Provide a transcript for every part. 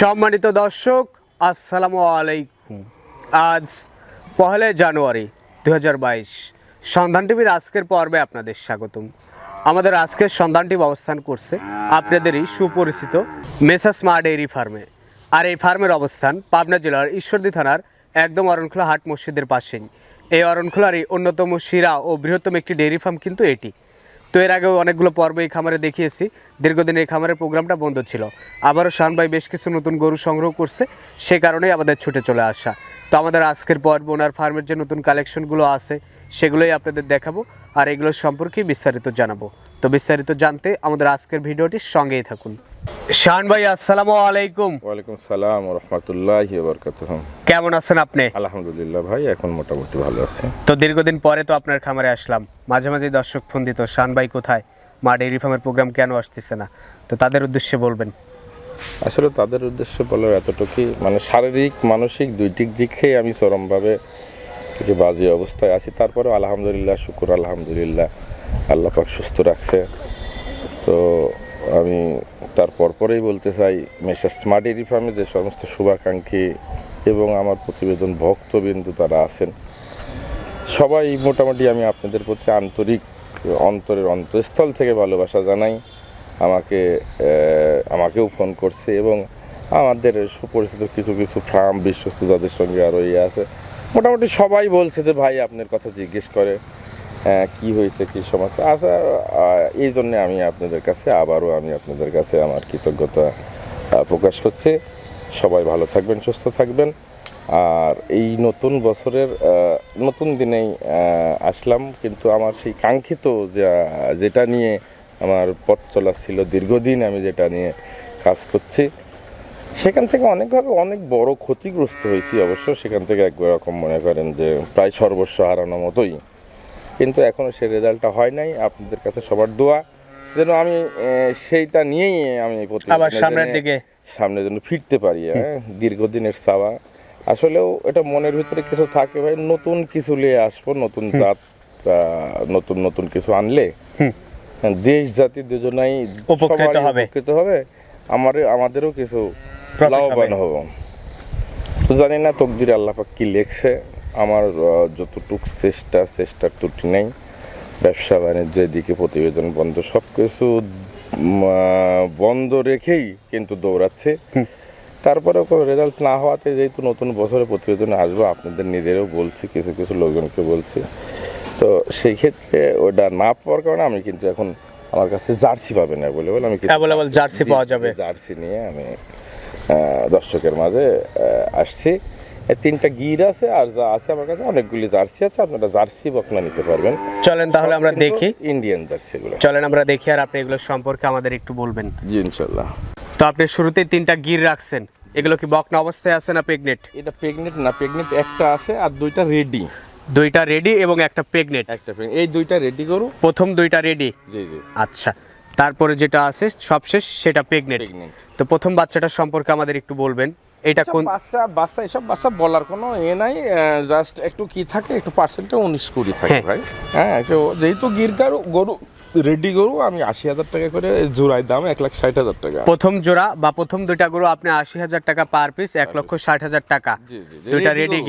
সম্মানিত দর্শক, আসসালামু আলাইকুম। আজ 1 জানুয়ারি 2022, সন্ধান টিভির আজকের পর্বে আপনাদের স্বাগতম। আমাদের আজকের সন্ধান টিভি অবস্থান করছে আপনাদেরই সুপরিচিত মেসা স্মার্ট ডেইরি ফার্মে। আর এই ফার্মের অবস্থান পাবনা জেলার ঈশ্বরদী থানার একদম অরণখোলা হাট মসজিদের পাশেই। এই অরণখোলারই অন্যতম সেরা ও বৃহত্তম একটি ডেইরি ফার্ম কিন্তু এটি। তো এর আগেও অনেকগুলো পর্ব এই খামারে দেখিয়েছি। দীর্ঘদিন এই খামারের প্রোগ্রামটা বন্ধ ছিল। আবারও শান ভাই বেশ কিছু নতুন গরু সংগ্রহ করছে, সে কারণেই আমাদের ছুটে চলে আসা। তো আমাদের আজকের পর্ব ওনার ফার্মের যে নতুন কালেকশনগুলো আছে সেগুলোই আপনাদের দেখাবো আর এগুলোর সম্পর্কে বিস্তারিত জানাবো। তো বিস্তারিত জানতে আমাদের আজকের ভিডিওটির সঙ্গেই থাকুন। শান ভাই, আসসালামু আলাইকুম। ওয়ালাইকুম সালাম ওয়া রাহমাতুল্লাহি ওয়া বারাকাতুহু। কেমন আছেন আপনি? আলহামদুলিল্লাহ ভাই, এখন মোটামুটি ভালো আছি। তো দীর্ঘদিন পরে তো আপনার খামারে আসলাম। মাঝে মাঝে দর্শক ফোন দিত, শান ভাই কোথায়, মা ডেইরি ফার্মের প্রোগ্রাম কেন আসতেছে না? তো তাদের উদ্দেশ্যে বলবেন। আসলে তাদের উদ্দেশ্যে বলার এতটুকুই, মানে শারীরিক মানসিক দুইটি দিকেই আমি চরমভাবে কিছু বাজে অবস্থায় আছি। তারপরেও আলহামদুলিল্লাহ, শুকর আলহামদুলিল্লাহ, আল্লাহ পাক সুস্থ রাখছে। তো আমি পরেই বলতে চাই, মেসার স্মার্ট ডেইরি ফার্মে যে সমস্ত শুভাকাঙ্ক্ষী এবং আমার প্রতিবেদন ভক্তবিন্দু তারা আছেন, সবাই মোটামুটি আমি আপনাদের প্রতি আন্তরিক অন্তরের অন্তঃস্থল থেকে ভালোবাসা জানাই। আমাকেও ফোন করছে এবং আমাদের সুপরিচিত কিছু কিছু ফার্ম বিশ্বস্ত যাদের সঙ্গে আরও আছে, মোটামুটি সবাই বলছে যে ভাই আপনার কথা জিজ্ঞেস করে কি হয়েছে, কী সমস্যা আচ্ছা। এই জন্যে আমি আপনাদের কাছে আমার কৃতজ্ঞতা প্রকাশ করছি। সবাই ভালো থাকবেন, সুস্থ থাকবেন। আর এই নতুন বছরের নতুন দিনেই আসলাম, কিন্তু আমার সেই কাঙ্ক্ষিত যেটা নিয়ে আমার পথ চলা ছিল দীর্ঘদিন, আমি যেটা নিয়ে কাজ করছি, সেখান থেকে অনেকভাবে অনেক বড় ক্ষতিগ্রস্ত হয়েছি। অবশ্য সেখান থেকে একরকম মনে করেন যে প্রায় সর্বস্ব হারানোর মতোই, কিন্তু এখনও সে রেজাল্টটা হয় নাই। আপনাদের কাছে সবার দোয়া যেন আমি সেইটা নিয়েই আমি সামনের জন্য ফিরতে পারি। দীর্ঘদিনের চাওয়া। আসলেও এটা মনের ভিতরে কিছু থাকে ভাই, নতুন কিছু নিয়ে আসবো, নতুন জাত, নতুন কিছু আনলে দেশ জাতি দুজনাই উপকৃত হবে, আমাদেরও কিছু লাভবান হব। তো জানি না তকদিরে আল্লাহ পাক কি লেখছে। আমার যতটুকু চেষ্টার ত্রুটি নেই। ব্যবসা বাণিজ্য এদিকে, প্রতিবেদন বন্ধ, সব কিছু বন্ধ রেখেই কিন্তু দৌড়াচ্ছে। তারপরেও কোনো রেজাল্ট না হওয়াতে, যেহেতু নতুন বছরে প্রতিবেদনে আসবো, আপনাদের নিজেরও বলছি, কিছু লোকজনকে বলছি, তো সেই ক্ষেত্রে ওটা না পাওয়ার কারণে আমি কিন্তু এখন আমার কাছে জার্সি পাবে না বলে আমি জার্সি পাওয়া যাবে, জার্সি নিয়ে আমি দর্শকের মাঝে আসছি। 3টা গির আছে, আর যা আছে আমার কাছে অনেকগুলি জার্সি আছে। আপনারা জার্সি বকনা নিতে পারবেন। চলেন তাহলে আমরা দেখি ইন্ডিয়ান জার্সিগুলো। চলেন আমরা দেখি, আর আপনি এগুলো সম্পর্কে আমাদের একটু বলবেন। জি ইনশাআল্লাহ। তো আপনি শুরুতেই 3টা গির রাখছেন, এগুলো কি বকনা অবস্থায় আছে না প্রেগনেন্ট? এটা প্রেগনেন্ট না, প্রেগনেন্ট একটা আছে আর 2টা রেডি। 2টা রেডি এবং একটা প্রেগনেন্ট। এই 2টা রেডি গরু। প্রথম 2টা রেডি? জি। আচ্ছা, তারপরে যেটা আছে সবশেষ সেটা প্রেগনেন্ট। তো প্রথম বাচ্চাটার সম্পর্কে আমাদের একটু বলবেন। এটা কোন বাচ্চা? এসব বাচ্চা বলার কোনো নাই, জাস্ট একটু কি থাকে, একটু পার্সেন্টে 19-20 থাকে ভাই। যেহেতু গিরকার গরু রেডি গরু, আমি 80,000 টাকা করে জোড়ায় দাম, 1,60,000 টাকা প্রথম জোড়া বা প্রথম 2টা গরু আপনি 80,000 টাকা পার পিস, 1,60,000 টাকা। 2টা রেডি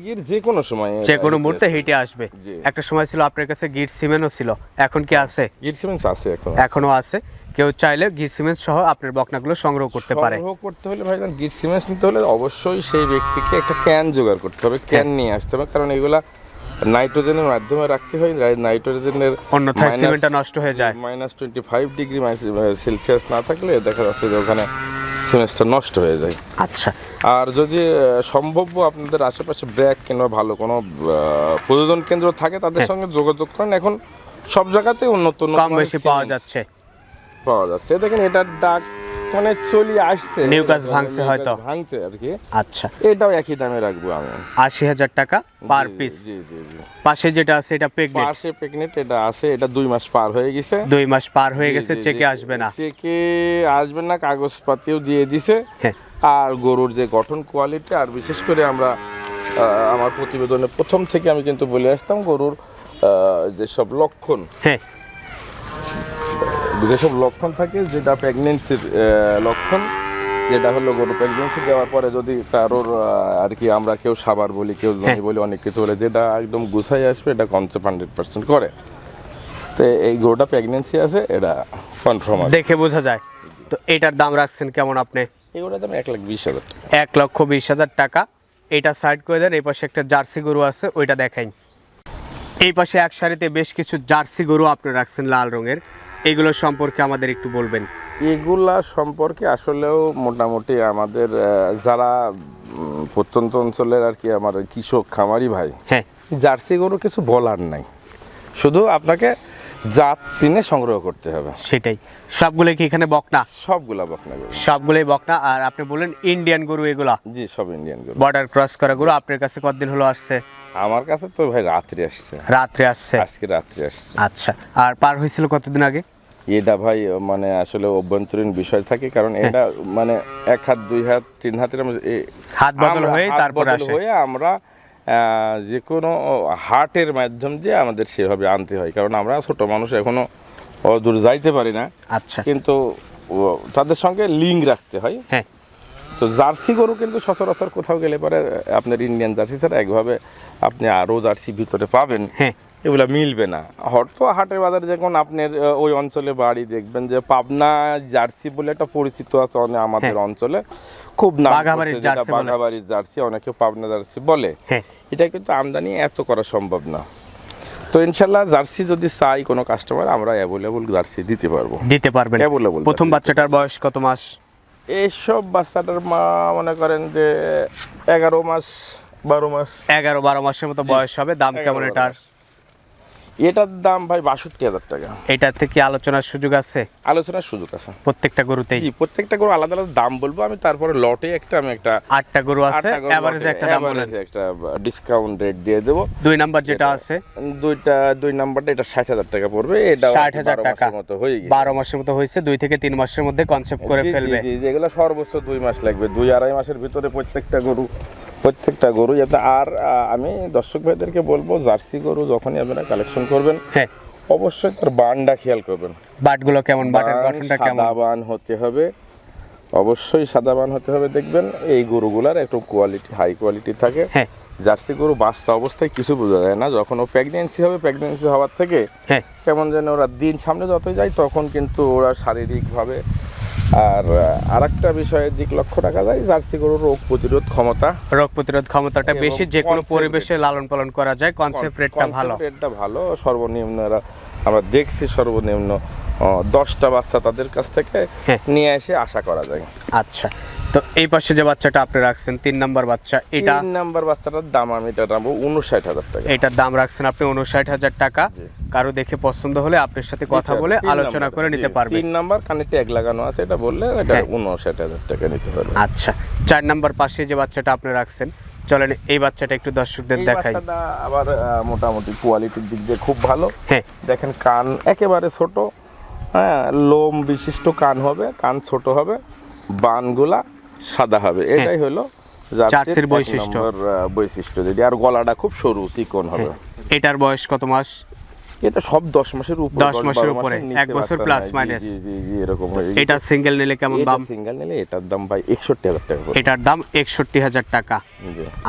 গির যে কোনো সময়, যে কোনো মুহূর্তে হেঁটে আসবে। একটা সময় ছিল আপনার কাছে গির সিমেন্টও ছিল, এখন কি আছে? গির সিমেন্ট আছে, এখনো আছে। কেউ চাইলে গির সিমেন্ট সহ আপনার বকনাগুলো সংগ্রহ করতে পারে। করতে হলে ভাই, গির সিমেন্ট নিতে হলে অবশ্যই সেই ব্যক্তিকে একটা ক্যান জোগাড় করতে হবে, ক্যান নিয়ে আসতে হবে, কারণ এগুলা নাইট্রোজেনের মাধ্যমে রাখতে হয়। নাইট্রোজেনের অন্যথায় সিমেন্টটা নষ্ট হয়ে যায়। -25 ডিগ্রি সেলসিয়াস না থাকলে দেখা যাচ্ছে যে ওখানে সিমেন্টটা নষ্ট হয়ে যায়। আচ্ছা, আর যদি সম্ভব আপনাদের আশেপাশে ব্র্যাক কিংবা ভালো কোনো প্রযোজন কেন্দ্র থাকে, তাদের সঙ্গে যোগাযোগ করেন। এখন সব জায়গাতেই উন্নত কম বেশি পাওয়া যাচ্ছে। দেখেন এটার ডাক মানে চলে আসছে, নিউকাস ভাঙছে আর কি। আচ্ছা, এটাও একই দামে রাখবো আমি, 80,000 টাকা পার পিস। জি। পাশে যেটা আছে এটা প্রেগনেন্ট, এটা আছে, এটা 2 মাস পার হয়ে গেছে। 2 মাস পার হয়ে গেছে, চেকে আসবে না, কাগজপাতিও দিয়ে দিছে। আর গরুর যে গঠন কোয়ালিটি, আর বিশেষ করে আমার প্রতিবেদনে প্রথম থেকে আমি কিন্তু বলে আসতাম, গরুর যেসব লক্ষণ, যেসব লক্ষণ থাকে, যেটা প্রেগনেন্সির লক্ষণ, যেটা হলো গরু প্রেগনেন্সি দেওয়ার পরে যদি কারোর আর কি আমরা কেউ সাবার বলি, কেউ জমি বলি, অনেক কিছু বলে, যেটা একদম গুছাই আসবে এটা কনসেপ্ট 100% করে। তো এই গরুটা প্রেগনেন্সি আছে, এটা কনফার্ম দেখে বোঝা যায়। তো এটার দাম রাখছেন কেমন আপনি? এই গরুটার দাম 1,20,000 টাকা। 1,20,000 টাকা। এটা সাইড করে দেন। এই পাশে একটা জার্সি গরু আছে, ওইটা দেখাই। এই পাশে এক সারিতে বেশ কিছু জার্সি গরু আপনি রাখছেন লাল রঙের, এগুলো সম্পর্কে আমাদের একটু বলবেন। এগুলা সম্পর্কে আসলেও মোটামুটি আমাদের যারা প্রত্যন্ত অঞ্চলের আর কি আমার কৃষক খামারি ভাই, হ্যাঁ, জার্সি গরু কিছু বলার নাই, শুধু আপনাকে জাত চিনে সংগ্রহ করতে হবে। সেটাই। সবগুলো কি এখানে বকনা? সবগুলা বকনা গরু। সবগুলোই বকনা। আর আপনি বললেন ইন্ডিয়ান গরু এগুলা? জি, সব ইন্ডিয়ান গরু। বর্ডার ক্রস করা গরু। আপনার কাছে কতদিন হলো আসছে? আমার কাছে তো ভাই রাত্রে আসছে। রাত্রে আসছে? আজকে রাত্রে আসছে। আচ্ছা। আর পার হয়েছিল কতদিন আগে? এটা ভাই মানে আসলে অভ্যন্তরীণ বিষয় থাকে, কারণ এটা মানে 1 হাত 2 হাত 3 হাতের হাত বদল হয়ে তারপরে আসে। আমরা যে কোনো হাটের মাধ্যম দিয়ে আমাদের সেভাবে আনতে হয়, কারণ আমরা ছোট মানুষ এখনো দূর যাইতে পারি না। আচ্ছা। কিন্তু তাদের সঙ্গে লিঙ্ক রাখতে হয়। হ্যাঁ। তো জার্সি গরু কিন্তু সচরাচর কোথাও গেলে পরে আপনার ইন্ডিয়ান জার্সি ছাড়া একভাবে আপনি আরও জার্সি ভিতরে পাবেন, হ্যাঁ, এগুলা মিলবে না। হয়তো হাটের বাজারে যখন আপনার ওই অঞ্চলে বাড়ি দেখবেন যে পাবনা জার্সি বলে একটা পরিচিত আছে আমাদের অঞ্চলে, খুব নাম বাঘাবাড়ির জার্সি বলে। বাঘাবাড়ির জার্সি, অনেকে পাবনা জার্সি বলে। হ্যাঁ। এটা কিন্তু আমদানি এত করা সম্ভব না। তো ইনশাল্লাহ জার্সি যদি চাই কোনো কাস্টমার, আমরা অ্যাভেলেবল জার্সি দিতে পারবো। দিতে পারবেন। অ্যাভেলেবল। প্রথম বাচ্চাটার বয়স কত মাস? এইসব বাচ্চাটার মা মনে করেন যে 11 মাস 12 মাস। 11-12 মাসের মতো বয়স হবে। দাম কেমন এটার? এটার দাম ভাই 62,000 টাকা। এটার থেকে আলোচনার সুযোগ আছে? আলোচনার সুযোগ আছে প্রত্যেকটা গরুতেই? জি, প্রত্যেকটা গরু আলাদা আলাদা দাম বলবো আমি, তারপরে লটে আমি একটা 8টা গরু আছে, এভারেজে একটা দাম বলেন। একটা ডিসকাউন্ট রেট দিয়ে দেব। 2 নাম্বার যেটা আছে, 2 নাম্বারটা এটা 60,000 টাকা পড়বে। এটা 60,000 টাকা মতো হয়ে গেছে। 12 মাসের মতো হয়েছে। 2 থেকে 3 মাসের মধ্যে কনসেপ্ট করে ফেলবে। জি, যেগুলো সর্বোচ্চ 2 মাস লাগবে, 2-2.5 মাসের ভিতরে প্রত্যেকটা গরু যাতে। আর আমি দর্শক ভাইদেরকে বলবো, জার্সি গরু যখনই আপনারা কালেকশন করবেন, হ্যাঁ, অবশ্যই তার বানটা খেয়াল করবেন। বাটগুলো কেমন? বাটের গঠনটা কেমন? সাদা বান হতে হবে, অবশ্যই সাদা বান হতে হবে। দেখবেন এই গরুগুলার একটু কোয়ালিটি, হাই কোয়ালিটি থাকে। হ্যাঁ। জার্সি গরু বাচ্চা অবস্থায় কিছু বোঝা যায় না, যখন ও প্রেগনেন্সি হবে, প্রেগনেন্সি হওয়ার থেকে হ্যাঁ, কেমন যেন ওরা দিন সামনে যতই যায়, তখন কিন্তু ওরা শারীরিকভাবে। আর আরেকটা বিষয়ের দিক লক্ষ্য রাখা যায়, জার্সি গরুর রোগ প্রতিরোধ ক্ষমতাটা বেশি, যে কোনো পরিবেশে লালন পালন করা যায়। কনসেপ্ট রেটটা ভালো। সর্বনিম্ন আমরা দেখছি সর্বনিম্ন 10টা বাচ্চা তাদের কাছ থেকে নিয়ে এসে আশা করা যায়। আচ্ছা। তো এই পাশে যে বাচ্চাটা আপনি রাখছেন 3 নাম্বার বাচ্চা, এটা 3 নাম্বার বাচ্চাটার দাম আমি এটা রাখবো 59,000 টাকা। এটার দাম রাখছেন আপনি 59,000 টাকা। কারো দেখে পছন্দ হলে আপনার সাথে কথা বলে আলোচনা করে নিতে পারবে। 3 নাম্বার কানে ট্যাগ লাগানো আছে, এটা বললে এটা 59,000 টাকা নিতে পারবে। আচ্ছা। 4 নাম্বার পাশে যে বাচ্চাটা আপনি রাখছেন, চলেন এই বাচ্চাটা একটু দর্শকদের দেখাই। বাচ্চাটা আবার মোটামুটি কোয়ালিটির দিক দিয়ে খুব ভালো। হ্যাঁ, দেখেন কান একেবারে ছোট, হ্যাঁ, লোম বিশিষ্ট কান হবে, কান ছোট হবে, বানগুলা সাদা হবে। এটাই হলো জার্সির বৈশিষ্ট্য। যদি আর গলাটা খুব সরু চিকন হবে। এটার বয়স কত মাস? এটা সব 10 মাসের উপরে, 10 মাসের উপরে, 1 বছর প্লাস মাইনাস। জি, এরকম হয়। এটা সিঙ্গেল নিলে কেমন দাম? সিঙ্গেল নিলে এটার দাম ভাই 61,000 টাকা। এটার দাম 61,000 টাকা।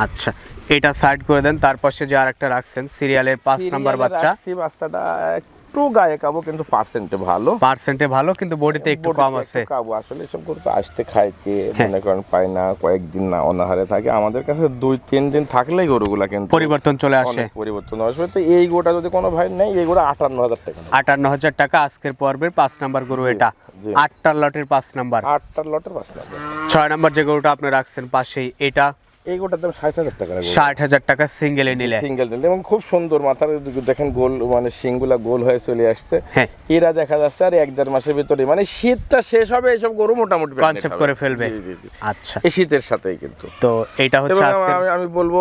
আচ্ছা, এটা সাইড করে দেন। তার পাশে যে আরেকটা রাখছেন সিরিয়ালের 5 নাম্বার বাচ্চা, বাচ্চাটা একটু গায়ে কাবো, কিন্তু পার্সেন্টে ভালো, কিন্তু বডিতে একটু কম আছে। আসলে সব গরু তো আসতে খাইতে মনে করেন পায় না, কয়েকদিন না অনাহারে থাকে। আমাদের কাছে 2-3 দিন থাকলেই গরুগুলা কিন্তু পরিবর্তন চলে আসে। পরিবর্তন আসবে। তো এই গোটা যদি কোনো ভাই নেই, এই গোটা 58,000 টাকা। 58,000 টাকা আজকের পর্বের 5 নাম্বার গরু। এটা 8টার লটের 5 নাম্বার। 8টার লটের 5 নাম্বার। 6 নাম্বার যে গরুটা আপনি রাখছেন পাশেই, এটা এই গোটার দাম 60,000 টাকা। 60,000 টাকা সিঙ্গেলে নিলে। এবং খুব সুন্দর, মাথার দেখেন গোল, মানে শিংগুলা গোল হয়ে চলে আসছে। এরা দেখা যাচ্ছে আর 1-1.5 মাসের ভিতরে, মানে শীতটা শেষ হবে, এইসব গরু মোটামুটি কনসেপ্ট করে ফেলবে। আচ্ছা, এই শীতের সাথেই কিন্তু। তো এটা হচ্ছে আজকে আমি বলবো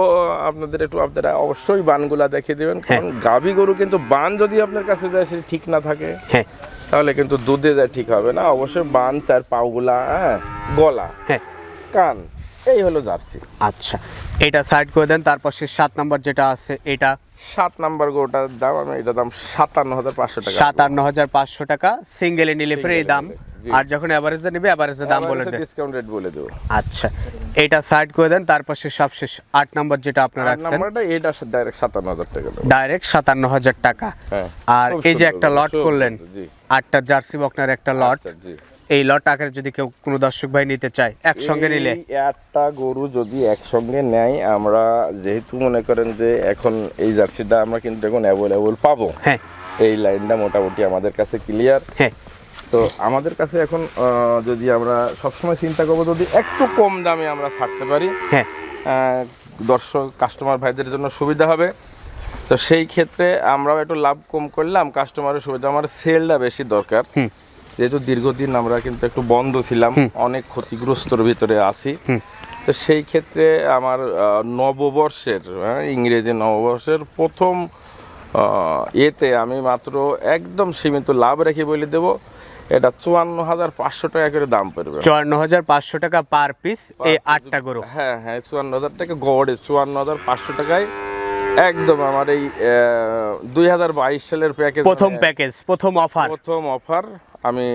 আপনাদের আপনারা অবশ্যই বানগুলা দেখিয়ে দিবেন, কারণ গাভী গরু কিন্তু বান যদি আপনার কাছে যায় সে ঠিক না থাকে, তাহলে কিন্তু দুধে যায় ঠিক হবে না। অবশ্যই বান, 4 পাগুলা, গলা, কান, এই হলো জার্সি। আচ্ছা, এটা সাইড করে দেন। তার পাশে 7 নাম্বার যেটা আছে, এটা 7 নাম্বার গরুটার দাম আমি এটা দাম 57,500 টাকা। 57,500 টাকা সিঙ্গেলে নিলে পরে এই দাম, জি। আর যখন এভারেজে নিবে এভারেজের দাম বলে দেন। ডিসকাউন্ট রেট বলে দেব। আচ্ছা, এটা সাইড করে দেন। তার পাশে সবশেষ 8 নাম্বার যেটা আপনারা 8 রাখছেন, নাম্বারটা এটা ডাইরেক্ট 57,000 টাকা দাম। ডাইরেক্ট 57,000 টাকা। হ্যাঁ, আর খুব এই যে সুন্দর একটা গরু, লট খুব করলেন, সুন্দর, জি। 8টা জার্সি বকনার একটা লট, আচ্ছা, জি। এই লট আকারে যদি কেউ কোনো দর্শক ভাই নিতে চায় একসঙ্গে নিলে, এই একটা গরু যদি একসঙ্গে নেয়, আমরা যেহেতু মনে করেন যে এখন এই জার্সিটা আমরা কিন্তু এখন অ্যাভেলেবল পাবো, হ্যাঁ এই লাইনটা মোটামুটি আমাদের কাছে ক্লিয়ার। হ্যাঁ, তো আমাদের কাছে এখন যদি আমরা সবসময় চিন্তা করবো যদি একটু কম দামে আমরা ছাড়তে পারি, হ্যাঁ দর্শক কাস্টমার ভাইদের জন্য সুবিধা হবে। তো সেই ক্ষেত্রে আমরাও একটু লাভ কম করলাম, কাস্টমারের সুবিধা। আমার সেলটা বেশি দরকার, যেহেতু দীর্ঘদিন আমরা কিন্তু একটু বন্ধ ছিলাম, অনেক ক্ষতিগ্রস্তর ভিতরে আছি। তো সেই ক্ষেত্রে আমার নববর্ষের, ইংরেজি নববর্ষের প্রথম এতে আমি মাত্র একদম সীমিত লাভ রেখে বলে দেব, এটা 54,500 টাকা করে দাম পড়বে। 54,500 টাকা পার পিস এই 8টা গরু। হ্যাঁ হ্যাঁ, 54,000 টাকা গড়ে, 54,500 টাকায় একদম আমার এই 2022 সালের প্যাকেজ, প্রথম প্যাকেজ, প্রথম অফার আমি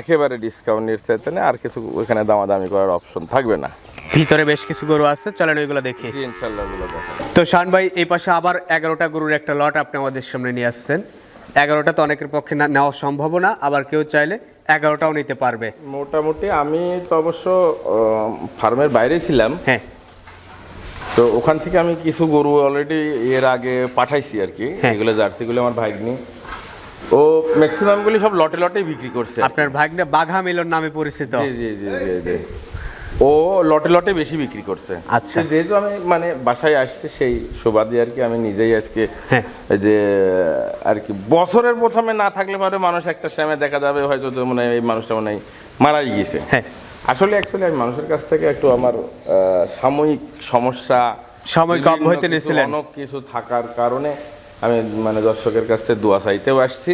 একেবারে ডিসকাউন্টের চাইতে না, আর কিছু ওইখানে দামাদামি করার অপশন থাকবে না। ভিতরে বেশ কিছু গরু আছে, চলেন ওইগুলো দেখি। জি, ইনশাআল্লাহ ওগুলো দেখাবো। তো শান ভাই, এই পাশে আবার 11টা গরুর একটা লট আপনি আমাদের সামনে নিয়ে আসছেন। 11টা তো অনেকের পক্ষে নেওয়া সম্ভব না, আবার কেউ চাইলে 11টাও নিতে পারবে। মোটামুটি আমি তো অবশ্য ফার্মের বাইরে ছিলাম, হ্যাঁ, তো ওখান থেকে আমি কিছু গরু অলরেডি এর আগে পাঠাইছি আর কি। হ্যাঁ। এগুলো জার্সিগুলো আমার ভাগ্নি, ও ম্যাক্সিমামগুলি সব লটে লটেই বিক্রি করছে। আপনার ভাগ্নে বাঘা মিলন নামে পরিচিত। জি জি জি জি জি, ও লটে লটে বেশি বিক্রি করছে। আচ্ছা। তো যেহেতু আমি মানে বাসায় আসছে সেই সুবাদে আর কি, আমি নিজেই আজকে হ্যাঁ। এই যে আর কি বছরের প্রথমে না থাকলে পরে মানুষ একটা সময় দেখা যাবে হয়তো মনে হয় এই মানুষটা মনে হয় মারাই গিয়েছে। হ্যাঁ, আসলে অ্যাকচুয়ালি আমি মানুষের কাছ থেকে একটু আমার সাময়িক সমস্যা, সাময়িক বিভিন্ন অব্যাহতি কিছু, নিয়েছিলেন। অনেক কিছু থাকার কারণে আমি মানে দর্শকের কাছ থেকে দোয়া চাইতেও আসছি।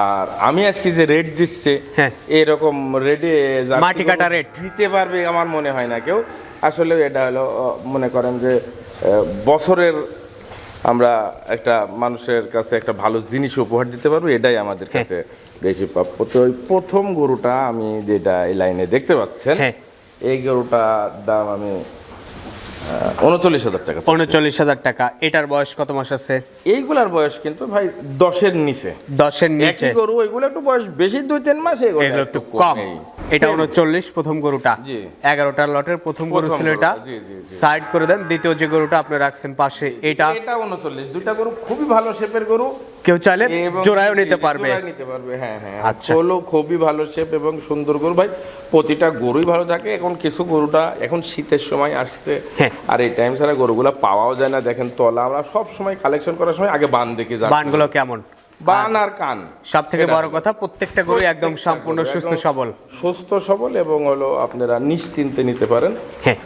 আর আমি আজকে যে রেট দিচ্ছে, হ্যাঁ। এরকম রেটে মাটি কাটা রেট দিতে পারবে আমার মনে হয় না কেউ। আসলে এটা হলো মনে করেন যে বছরের আমরা একটা মানুষের কাছে একটা ভালো জিনিস উপহার দিতে পারবো, এটাই আমাদের কাছে বেশি প্রাপ্য। তো ওই প্রথম গরুটা আমি যেটা এই লাইনে দেখতে পাচ্ছেন, হ্যাঁ। এই গরুটার দাম আমি 39,000 টাকা। 39,000 টাকা। এটার বয়স কত মাস আছে? এইগুলার বয়স কিন্তু ভাই 10-এর নিচে। 10-এর নিচে। একই গরু, এগুলো একটু বয়স বেশি, 2-3 মাস, এগুলো একটু কম। এটা 39 প্রথম গরুটা। জি। 11টা লটের প্রথম গরু ছিল এটা। জি, জি, জি। সাইড করে দেন। দ্বিতীয় যে গরুটা আপনি রাখছেন পাশে, এটা 39, দুইটা গরু খুবই ভালো শেপের গরু, কেউ চাইলে এবং জোড়ায়ও নিতে পারবে। জোড়ায় নিতে পারবে, হ্যাঁ হ্যাঁ। আচ্ছা। হলো খুবই ভালো শেপ এবং সুন্দর গরু ভাই, প্রতিটা গরুই ভালো থাকে। এখন কিছু গরুটা এখন শীতের সময় আসছে, হ্যাঁ। আর এই টাইম ছাড়া গরুগুলা পাওয়াও যায় না। দেখেন তলা, আমরা সব সময় কালেকশন করার সময় আগে বান দেখে যাই, বানগুলো কেমন, বান আর কান। সব থেকে বড় কথা প্রত্যেকটা গরু একদম সম্পূর্ণ সুস্থ সবল। সুস্থ সবল এবং হলো আপনারা নিশ্চিন্তে নিতে পারেন। হ্যাঁ।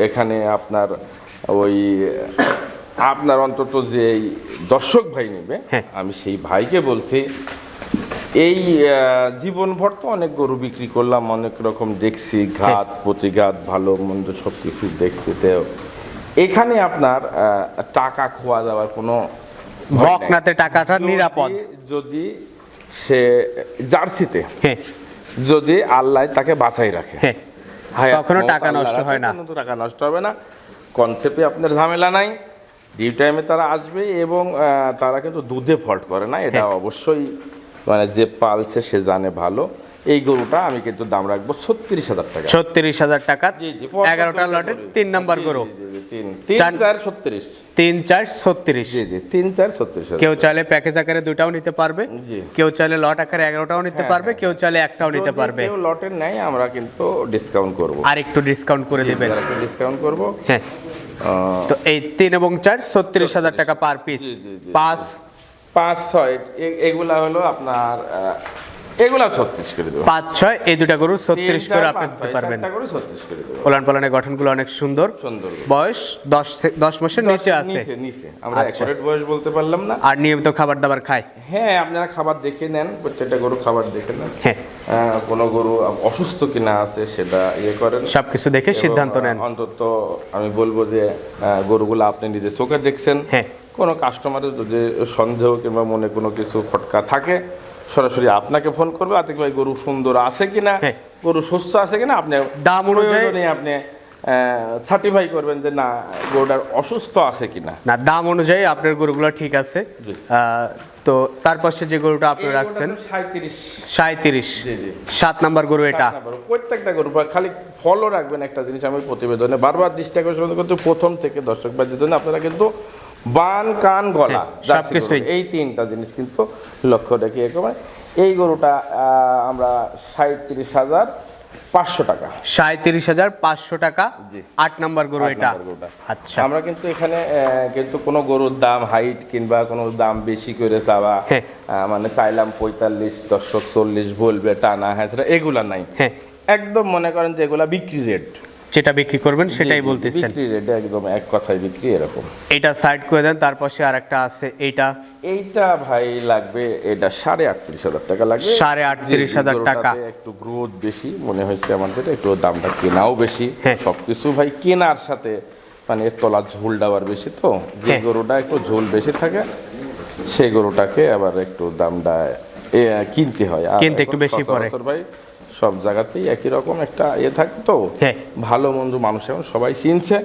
এখানে আপনার ওই আপনার অন্তত যে দর্শক ভাই নেবে, হ্যাঁ। আমি সেই ভাইকে বলছি, এই জীবনভর তো অনেক গরু বিক্রি করলাম, অনেক রকম দেখছি, ঘাত প্রতিঘাত ভালো মন্দ সব কিছু দেখছি। তো এখানে আপনার টাকা খোয়া যাওয়ার কোনো বকনাতে টাকাটা নিরাপদ। যদি সে জার্সিতে, হ্যাঁ, যদি আল্লাহ তাকে বাঁচাই রাখে, হ্যাঁ, হায়াত কখনো মওত টাকা আল্লাহ নষ্ট রাখে, হয় না। কোনো তো টাকা নষ্ট হবে না। কনসেপ্টে আপনার ঝামেলা নাই, ডিউ টাইমে তারা আসবে এবং তারা কিন্তু দুধে ফল্ট করে না, এটা অবশ্যই মানে যে পালছে সে জানে ভালো। এই গরুটা আমি কিন্তু দাম রাখবো 36,000 টাকা। 36,000 টাকা। জি জি, 11টা লটের 3 নাম্বার গরু। 3-4-36। 3-4-36। জি জি, 3-4-36,000। কেউ চাইলে প্যাকেজ আকারে দুটাও নিতে পারবে, জি। কেউ চাইলে লট আকারে 11টাও নিতে পারবে, কেউ চাইলে একটাও নিতে পারবে। কেউ লটের নেয় আমরা কিন্তু ডিসকাউন্ট করব, আর একটু ডিসকাউন্ট করে দিবেন। ডিসকাউন্ট করব। হ্যাঁ, তো এই 3 এবং 4 36,000 টাকা পার পিস। 5, 5-6 এগুলা হলো আপনার এগুলা 36 করে দেবো। 5 6 এই দুটা গরু 36 করে আপনি দিতে পারবেন। একটা করে 36 করে দেবো। ওলান পালানের গঠনগুলো অনেক সুন্দর। বয়স 10 মাসের নিচে আছে। নিচে আমরা একুরেট বয়স বলতে পারলাম না। আর নিয়মিত খাবার দাবার খায়? হ্যাঁ, আপনারা খাবার দেখে নেন, প্রত্যেকটা গরু খাবার দেখে নেন। হ্যাঁ, কোনো গরু অসুস্থ কিনা আছে সেটা করেন, সবকিছু দেখে সিদ্ধান্ত নেন। অন্তত আমি বলবো যে গরুগুলো আপনি নিজে চোখে দেখছেন। হ্যাঁ, কোনো কাস্টমারের যদি সন্দেহ কিংবা মনে কোনো কিছু খটকা থাকে সরাসরি আপনাকে ফোন করবে, আতিক ভাই গরু সুন্দর আছে কিনা, গরু সুস্থ আছে কিনা, আপনি দাম অনুযায়ী আপনি সার্টিফাই করবেন যে না গরুটার অসুস্থ আছে কিনা। না, দাম অনুযায়ী আপনার গরুগুলো ঠিক আছে। তো তার পাশে যে গরুটা আপনি রাখছেন 37 7 নাম্বার গরু এটা। প্রত্যেকটা গরু খালি ফলো রাখবেন একটা জিনিস আমি প্রতিবেদনে বারবার দৃষ্টি আকর্ষণ করতে, প্রথম থেকে দর্শক ভাইদের জন্য আপনারা কিন্তু বান কান গলা সবকিছু এই তিনটা জিনিস কিন্তু লক্ষ্য রেখে একেবারে এই গরুটা আমরা 37,500 টাকা। 37,500 টাকা 8 নাম্বার গরু এটা। আচ্ছা, আমরা কিন্তু এখানে কিন্তু কোনো গরুর দাম হাইট কিংবা কোনো দাম বেশি করে চাওয়া, মানে চাইলাম 45 দর্শক 40 বলবে টানা হ্যাঁ এগুলা নাই। একদম মনে করেন যে এগুলা বিক্রি রেট, যেটা বিক্রি করবেন সেটাই বলতেছেন। বিক্রি রেট একদম এক কথায় বিক্রি এরকম। এটা সাইড করে দেন, তার পাশে আরেকটা আছে এইটা ভাই লাগবে, এটা 38,500 টাকা লাগবে। 38,500 টাকা। একটু গ্রোথ বেশি মনে হয়েছে আমাদের, একটু দামটা কেনাও বেশি। সবকিছু ভাই কেনার সাথে মানে এর তলা ঝোল ডাবার বেশি, তো যে গরুটা একটু ঝোল বেশি থাকে সেই গরুটাকে আবার একটু দামটা কিনতে হয়, কিনতে একটু বেশি পড়ে ভাই। সব জায়গাতেই একই রকম একটা থাকে তো, ভালো মন্দ মানুষ এখন সবাই চিনছে,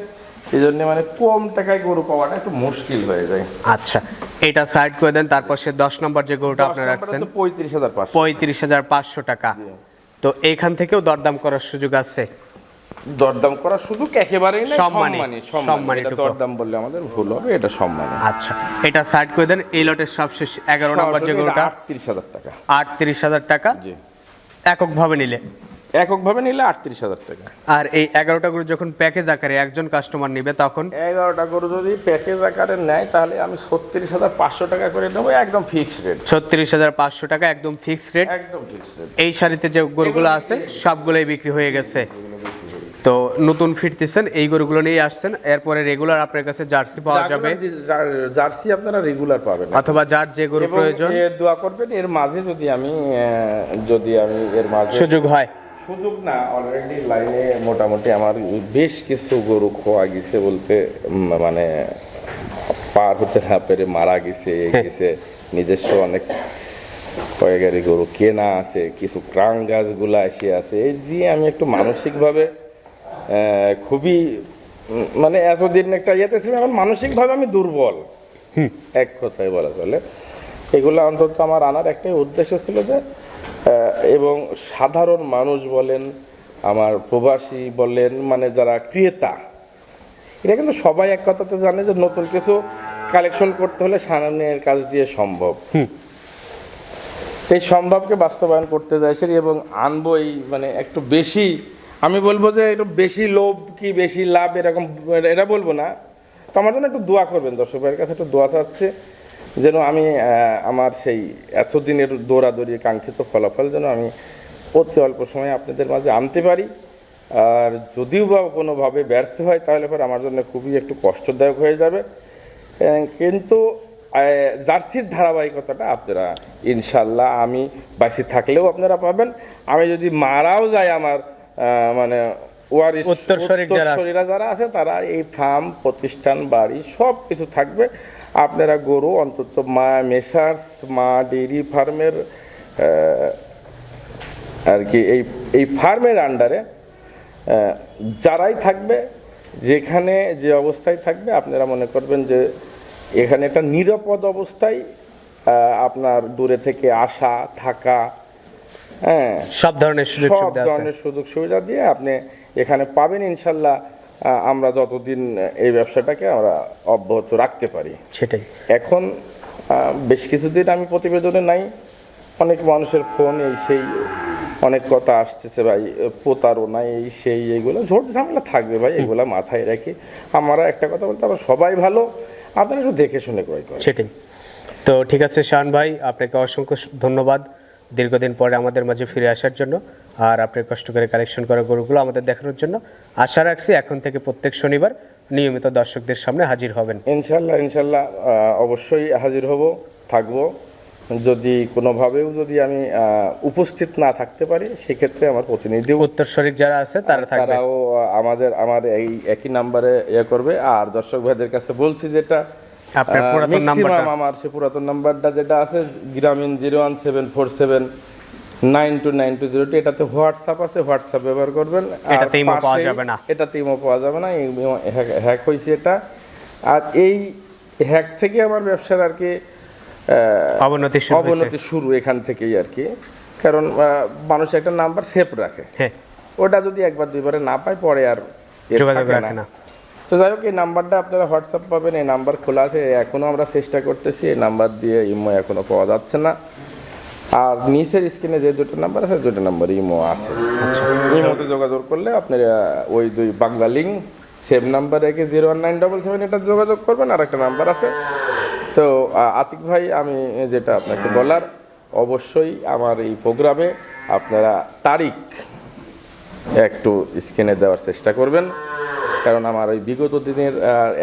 এই জন্য মানে কম টাকায় গরু পাওয়াটা একটু মুশকিল হয়ে যায়। আচ্ছা, এটা সাইড করে দেন, তারপর 10 নম্বর যে গরুটা আপনারা রাখছেন 35,500 টাকা। তো এইখান থেকেও দরদাম করার সুযোগ আছে? দরদাম করার সুযোগ একেবারেই না, সম্মানী। এটা দরদাম বললে আমাদের ভুল হবে, এটা সম্মানী। আচ্ছা, এটা সাইড করে দেন। এই লটের সবশেষ 11 নম্বর যে গরুটা 38,000 টাকা। 38,000 টাকা এককভাবে নিলে 38,000 টাকা। আর এই 11টা গরু যখন প্যাকেজ আকারে একজন কাস্টমার নেবে তখন 11টা গরু যদি প্যাকেজ আকারে নেয় তাহলে আমি 36,500 টাকা করে নেবো, একদম ফিক্সড রেট। 36,500 টাকা একদম ফিক্সড রেট, একদম ফিক্সড রেট। এই শাড়িতে যে গরুগুলো আছে সবগুলোই বিক্রি হয়ে গেছে। তো নতুন ফিরতেছেন, এই গরুগুলো নিয়ে আসছেন, এরপরে রেগুলার আপনার কাছে জার্সি পাওয়া যাবে। জার্সি আপনারা রেগুলার পাবেন, অথবা যার যে গরু প্রয়োজন দোয়া করবেন। এর মাঝে যদি আমি এর মাঝে সুযোগ না, অলরেডি লাইনে মোটামুটি আমার বেশ কিছু গরু খোয়া গেছে, বলতে মানে পার হতে না পেরে মারা গেছে, নিজস্ব অনেক কয়েক গাড়ি গরু কেনা আছে, কিছু ক্রাং গাছগুলো এসে আছে। এই দিয়ে আমি একটু মানসিকভাবে খুবই মানে এতদিন একটা ইয়েতে ছিলাম, এখন মানসিকভাবে আমি দুর্বল, এক কথায় বলা চলে। এগুলো অন্তত আমার আনার একটাই উদ্দেশ্য ছিল যে, এবং সাধারণ মানুষ বলেন, আমার প্রবাসী বলেন, মানে যারা ক্রেতা, এটা কিন্তু সবাই এক কথাতে জানে যে নতুন কিছু কালেকশন করতে হলে সামনের কাজ দিয়ে সম্ভব। এই সম্ভবকে বাস্তবায়ন করতে চাইছি এবং আনবো এই মানে একটু বেশি, আমি বলবো যে একটু বেশি লোভ কি বেশি লাভ এরকম এটা বলবো না। তো আমার জন্য একটু দোয়া করবেন, দর্শক ভাইয়ের কাছে একটু দোয়া চাচ্ছে যেন আমি আমার সেই এতদিনের দৌড়াদৌড়ি কাঙ্ক্ষিত ফলাফল যেন আমি অতি অল্প সময়ে আপনাদের মাঝে আনতে পারি। আর যদিও বা কোনোভাবে ব্যর্থ হয় তাহলে পরে আমার জন্য খুবই একটু কষ্টদায়ক হয়ে যাবে, কিন্তু জার্সির ধারাবাহিকতাটা আপনারা ইনশাল্লাহ আমি বাইসি থাকলেও আপনারা পাবেন। আমি যদি মারাও যায় আমার মানে ওয়ারিশ উত্তরসূরিরা যারা আছে তারা এই ফার্ম প্রতিষ্ঠান বাড়ি সব কিছু থাকবে। আপনারা গরু অন্তত মা মেসার্স মা ডেইরি ফার্মের আর কি এই ফার্মের আন্ডারে যারাই থাকবে, যেখানে যে অবস্থায় থাকবে আপনারা মনে করবেন যে এখানে একটা নিরাপদ অবস্থায় আপনার দূরে থেকে আসা থাকা, সব ধরনের সুযোগ সুবিধা দিয়ে আপনি এখানে পাবেন ইনশাল্লাহ। আমরা যতদিন এই ব্যবসাটাকে আমরা অব্যাহত রাখতে পারি সেটাই। এখন বেশ কিছুদিন আমি প্রতিবেদনে নাই, অনেক মানুষের ফোন এই সেই অনেক কথা আসতেছে, ভাই প্রতারণা এই সেই এইগুলো ঝোট ঝামেলা থাকবে ভাই, এগুলো মাথায় রেখে আমরা একটা কথা বলতে আমরা সবাই ভালো, আপনারা একটু দেখে শুনে ক্রয় করেন। সেটাই। তো ঠিক আছে শাহান ভাই, আপনাকে অসংখ্য ধন্যবাদ। দীর্ঘদিন পরে আমাদের মাঝে ফিরে আসার জন্য আর আপনার কষ্ট করে কালেকশন করা গরুগুলো আমাদের দেখানোর জন্য। আশা রাখছি এখন থেকে প্রত্যেক শনিবার নিয়মিত দর্শকদের সামনে হাজির হবেন। ইনশাল্লাহ অবশ্যই হাজির হব, থাকবো। যদি কোনোভাবেও যদি আমি উপস্থিত না থাকতে পারি, সেক্ষেত্রে আমার প্রতিনিধি উত্তরসূরি যারা আছে তারাও আমার এই একই নাম্বারে করবে। আর দর্শক ভাইদের কাছে বলছি, যেটা আপনার পুরাতন নাম্বারটা, আমার সে পুরাতন নাম্বারটা যেটা আছে গ্রামীণ 01747929202, এটাতে হোয়াটসঅ্যাপ আছে, হোয়াটসঅ্যাপ ব্যবহার করবেন। এটাতে ইমো পাওয়া যাবে না, এটাতে ইমো পাওয়া যাবে না, হ্যাক হয়েছে এটা। আর এই হ্যাক থেকে আমার ব্যবসার আর কি অবনতি শুরু এখান থেকেই আর কি। কারণ মানুষ একটা নাম্বার সেভ রাখে, ওটা যদি একবার দুইবারে না পায় পরে আর যোগাযোগ রাখে না। তো যাই হোক, এই নাম্বারটা আপনারা হোয়াটসঅ্যাপ পাবেন, এই নাম্বার খোলা আছে, এখনও আমরা চেষ্টা করতেছি, এই নাম্বার দিয়ে ইমো এখনও পাওয়া যাচ্ছে না। আর নিচের স্ক্রিনে যে দুটো নাম্বার আছে, দুটো নাম্বার ইমো আছে। ইমোতে যোগাযোগ করলে আপনার ওই দুই বাংলা লিঙ্ক সেভ নাম্বার রেখে 01977 এটা যোগাযোগ করবেন। আর একটা নাম্বার আছে। তো আতিক ভাই, আমি যেটা আপনাকে বলার, অবশ্যই আমার এই প্রোগ্রামে আপনারা তারিখ একটু স্ক্রিনে দেওয়ার চেষ্টা করবেন। কারণ আমার ওই বিগত দিনের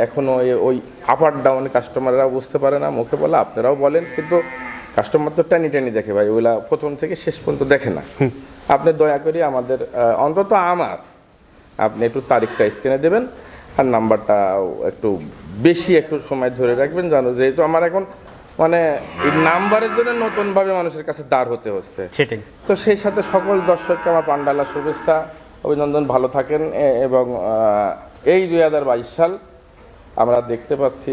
এখনও ওই আপ আর ডাউন কাস্টমাররা বুঝতে পারে না, মুখে বলা আপনারাও বলেন, কিন্তু কাস্টমার তো টানি দেখে ভাই, ওইগুলা প্রথম থেকে শেষ পর্যন্ত দেখে না। আপনি দয়া করে আমাদের অন্তত আপনি একটু তারিখটা স্ক্রিনে দেবেন, আর নাম্বারটা একটু বেশি একটু সময় ধরে রাখবেন, জানো যেহেতু আমার এখন মানে এই নাম্বারের জন্য নতুনভাবে মানুষের কাছে দাঁড় হতে হচ্ছে। তো সেই সাথে সকল দর্শককে আমার পান্ডালা শুভেচ্ছা, অভিনন্দন, ভালো থাকেন। এবং এই 2022 সাল আমরা দেখতে পাচ্ছি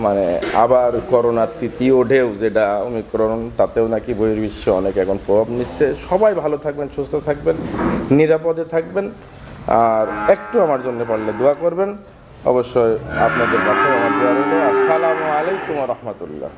মানে আবার করোনার তৃতীয় ঢেউ, যেটা ওমিক্রন, তাতেও নাকি বহির্বিশ্বে অনেক এখন প্রভাব নিচ্ছে। সবাই ভালো থাকবেন, সুস্থ থাকবেন, নিরাপদে থাকবেন। আর একটু আমার জন্য পারলে দোয়া করবেন, অবশ্যই আপনাদের কাছে আমার দোয়া রইল। আসসালামু আলাইকুম ওয়া রাহমাতুল্লাহ।